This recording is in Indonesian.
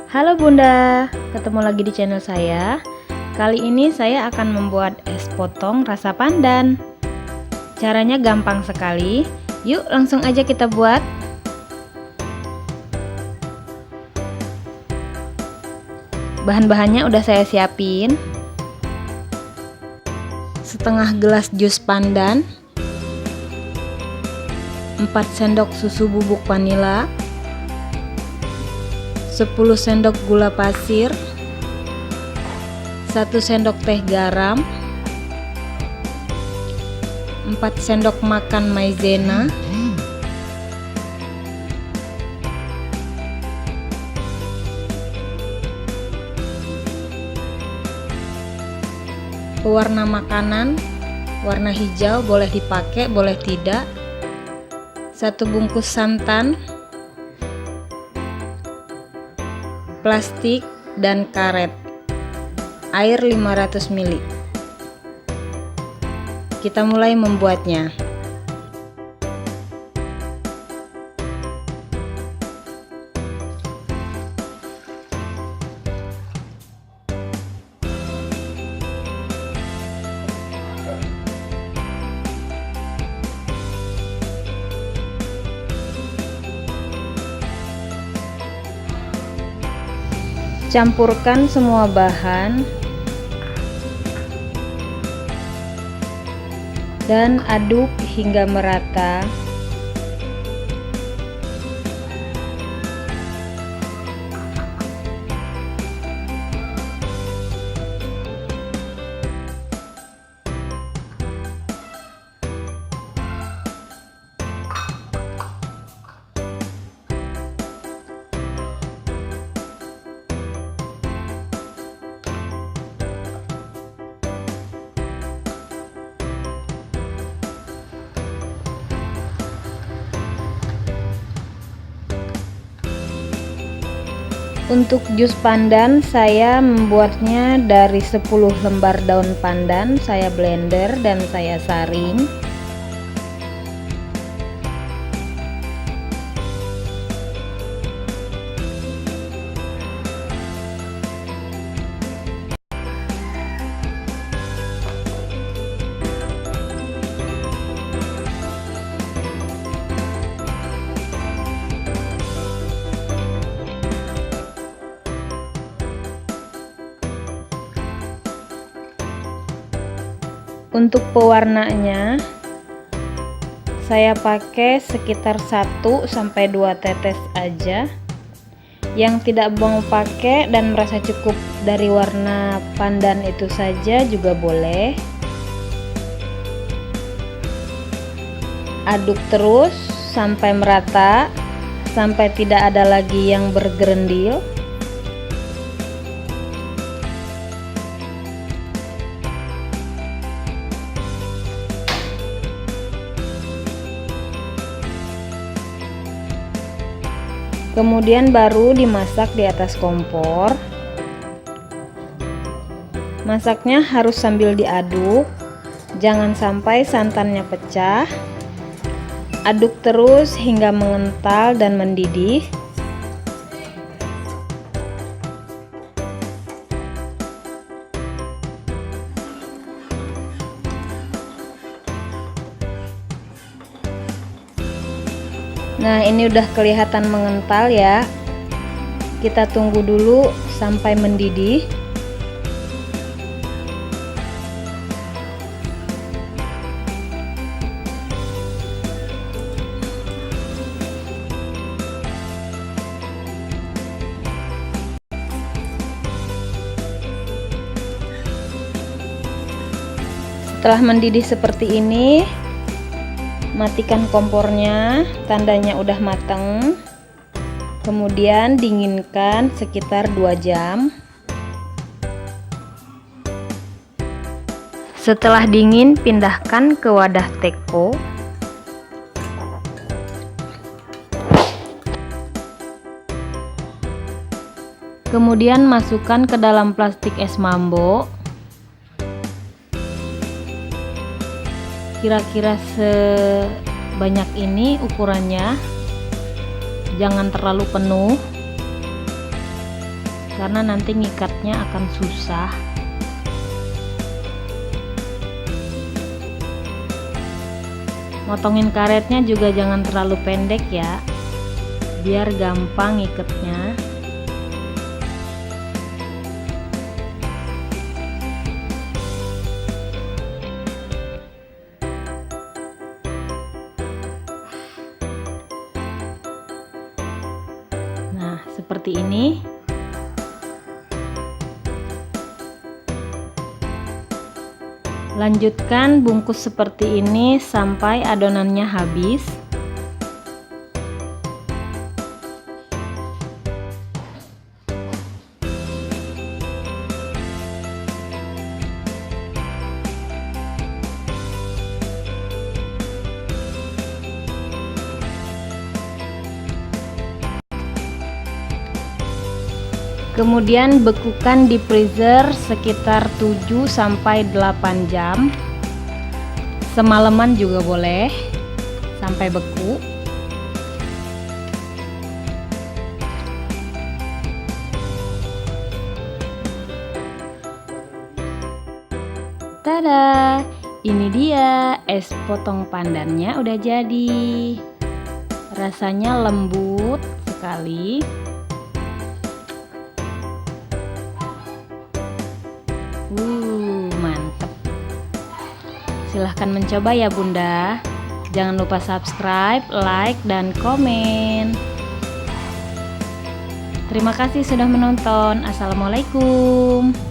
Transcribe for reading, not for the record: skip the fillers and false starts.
Halo Bunda, ketemu lagi di channel saya. Kali ini saya akan membuat es potong rasa pandan. Caranya gampang sekali. Yuk langsung aja kita buat. Bahan-bahannya udah saya siapin. Setengah gelas jus pandan, 4 sendok susu bubuk vanila, 10 sendok gula pasir, 1 sendok teh garam, 4 sendok makan maizena, pewarna makanan, warna hijau boleh dipakai, boleh tidak, 1 bungkus santan, plastik dan karet, air 500 ml. Kita mulai membuatnya. Campurkan semua bahan dan aduk hingga merata. Untuk jus pandan saya membuatnya dari 10 lembar daun pandan, saya blender dan saya saring. Untuk pewarnanya saya pakai sekitar 1-2 tetes aja. Yang tidak mau pakai dan merasa cukup dari warna pandan itu saja juga boleh. Aduk terus sampai merata, sampai tidak ada lagi yang bergerendil. Kemudian baru dimasak di atas kompor. Masaknya harus sambil diaduk, jangan sampai santannya pecah. Aduk terus hingga mengental dan mendidih. Nah, ini udah kelihatan mengental ya. Kita tunggu dulu sampai mendidih. Setelah mendidih seperti ini, matikan kompornya, tandanya udah mateng. Kemudian dinginkan sekitar 2 jam. Setelah dingin, pindahkan ke wadah teko. Kemudian masukkan ke dalam plastik es mambo. Kira-kira sebanyak ini ukurannya, jangan terlalu penuh. karena nanti ngikatnya akan susah. Motongin karetnya juga jangan terlalu pendek ya, biar gampang ngikatnya. Nah, seperti ini. Lanjutkan bungkus seperti ini sampai adonannya habis. Kemudian bekukan di freezer sekitar 7-8 jam. Semalaman juga boleh sampai beku. Tada, ini dia es potong pandannya udah jadi. Rasanya lembut sekali. Mantep. Silahkan mencoba ya Bunda. Jangan lupa subscribe, like, dan komen. Terima kasih sudah menonton. Assalamualaikum.